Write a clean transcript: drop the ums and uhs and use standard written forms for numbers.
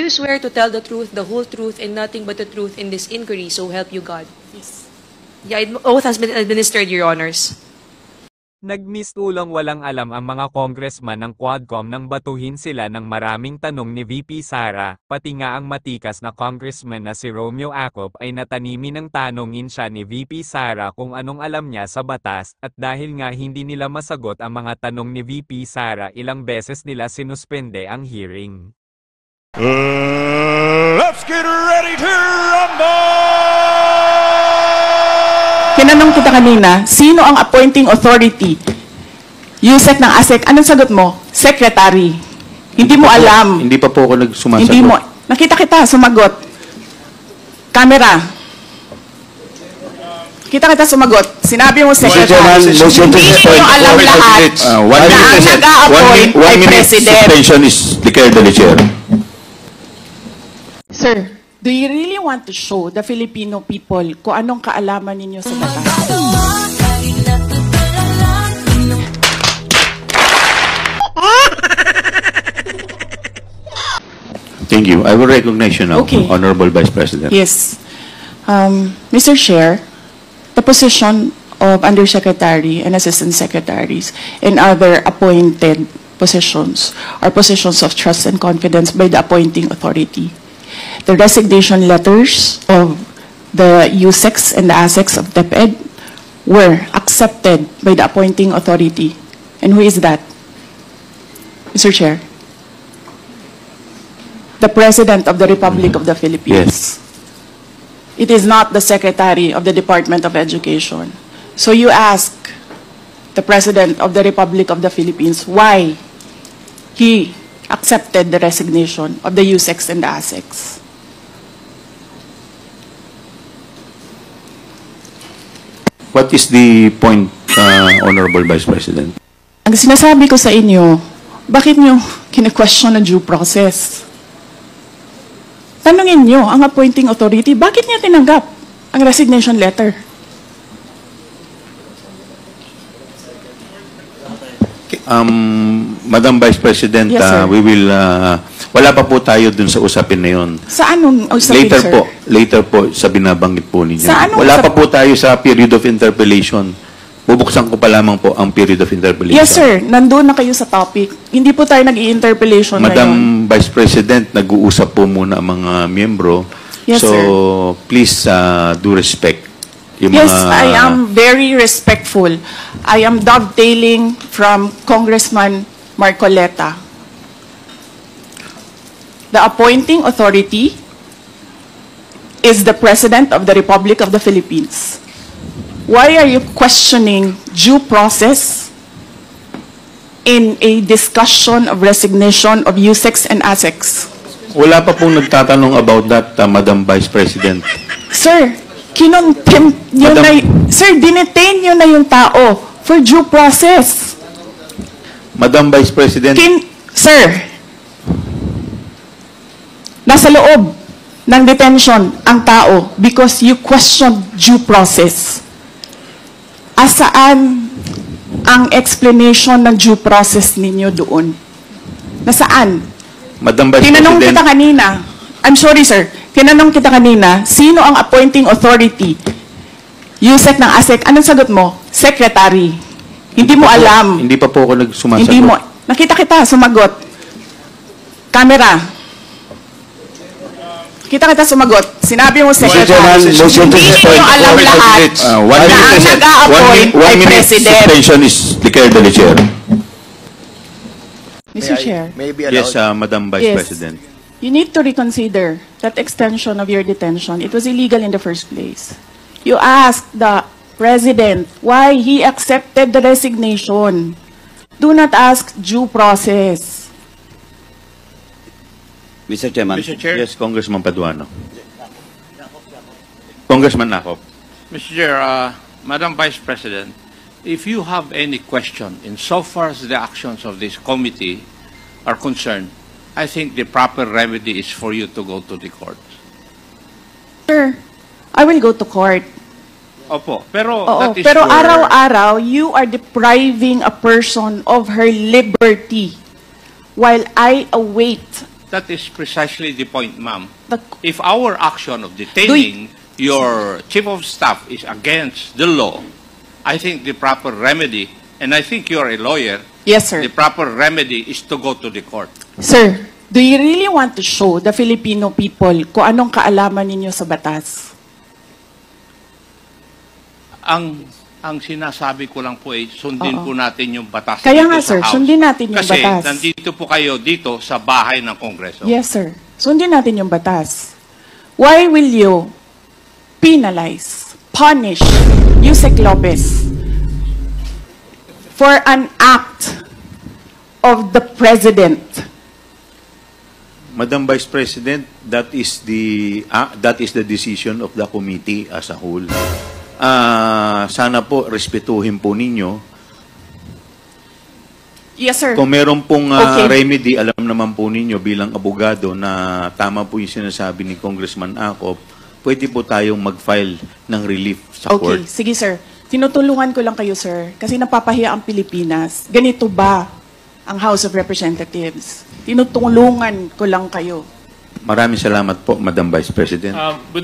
you swear to tell the truth, the whole truth, and nothing but the truth in this inquiry, so help you God? Yes. Yeah, oath has been administered, Your Honors. Nagmistulang walang alam ang mga congressman ng Quadcom nang batuhin sila ng maraming tanong ni VP Sara, pati nga ang matikas na congressman na si Romeo Acop ay natanimi ng tanongin siya ni VP Sara kung anong alam niya sa batas, at dahil nga hindi nila masagot ang mga tanong ni VP Sara, ilang beses nila sinuspende ang hearing. Let's get ready to rumble! Tinanong kita kanina, sino ang appointing authority? USEC ng ASEC. Anong sagot mo? Secretary. Hindi mo alam. Hindi pa po ako nagsumasagot. Hindi mo. Nakita kita, sumagot. Camera. Kita sumagot. Sinabi mo, Secretary. Hindi nyo alam lahat na ang nag-a-appoint ay President. Suspension is declared by the chair. Sir, do you really want to show the Filipino people kung anong kaalaman ninyo sa batas? Thank you. I will recognize you now, Okay. Honorable Vice President. Yes. Mr. Chair, the position of Undersecretary and Assistant Secretaries and other appointed positions are positions of trust and confidence by the appointing authority. The resignation letters of the USECs and the ASECs of DepEd were accepted by the appointing authority. And who is that? Mr. Chair? The President of the Republic of the Philippines. Yes. It is not the Secretary of the Department of Education. So you ask the President of the Republic of the Philippines why he accepted the resignation of the USECs and the ASECs. What is the point, Honorable Vice President? Ang sinasabi ko sa inyo, bakit nyo kine-question ang due process? Tanungin nyo ang appointing authority, bakit niya tinanggap ang resignation letter? Madam Vice President, Yes, sir. we will, wala pa po tayo dun sa usapin na yun. Sa anong usapin, Later sir? later po sa binabanggit po ninyo. Sa anong Wala pa usap- po tayo sa period of interpellation. Bubuksan ko pa lamang po ang period of interpellation. Yes, sir. Nandun na kayo sa topic. Hindi po tayo nag-i-interpellation ngayon. Madam Vice President, nag-uusap po muna ang mga miyembro. Yes, so, sir. please do respect. Yung Yes, mga, I am very respectful. I am dovetailing from Congressman Marcoleta. The appointing authority is the President of the Republic of the Philippines. Why are you questioning due process in a discussion of resignation of USECs and ASECs? Wala pa pong nagtatanong about that, Madam Vice President. Sir, kinontempt nyo Madam- na, sir, dinetain nyo na yung tao for due process. Madam Vice President, Sir, nasa loob ng detention ang tao because you questioned due process. Asaan ang explanation ng due process ninyo doon? Nasaan? Madam Vice Tinanong President, kita kanina. I'm sorry, sir. Tinanong kita kanina, sino ang appointing authority? USEC ng ASEC. Anong sagot mo? Secretary. Hindi mo alam. Hindi pa po ako nagsumasagot. Hindi mo. Nakita kita, sumagot. Camera. Kita sumagot. Sinabi mo, Secretary. Hindi nyo alam lahat na ang nag-a-appoint ay President. Suspension is declared by the chair. Mr. Chair. May I be allowed? Yes, Madam Vice Yes. President. You need to reconsider that extension of your detention. It was illegal in the first place. You asked the President why he accepted the resignation. Do not ask due process. Mr. Chairman. Mr. Chair. Yes, Congressman Paduano. Congressman Nakop. Mr. Chair, Madam Vice President, if you have any question insofar as the actions of this committee are concerned, I think the proper remedy is for you to go to the court. Sir, I will go to court. Opo, pero Oo, that is pero your- araw-araw, you are depriving a person of her liberty while I await That is precisely the point, ma'am. The- If our action of detaining your chief of staff is against the law, I think the proper remedy, and I think you're a lawyer, Yes, sir. the proper remedy is to go to the court. Sir, do you really want to show the Filipino people kung anong kaalaman ninyo sa batas? Ang sinasabi ko lang po ay sundin Oo. po natin yung batas Kaya dito nga, sa sir, House. sundin natin yung Kasi batas. nandito po kayo dito sa bahay ng Kongreso. Yes, sir. Sundin natin yung batas. Why will you penalize, punish Yusek Lopez for an act of the President? Madam Vice President, that is the decision of the committee as a whole. Sana po respetuhin po ninyo. Yes, sir. Kung meron pong Okay. remedy, alam naman po ninyo bilang abogado na tama po yung sinasabi ni Congressman Acop, pwede po tayong mag-file ng relief sa Okay, court. sige, sir. Tinutulungan ko lang kayo, sir, kasi napapahiya ang Pilipinas. Ganito ba ang House of Representatives? Tinutulungan ko lang kayo. Maraming salamat po, Madam Vice President. Good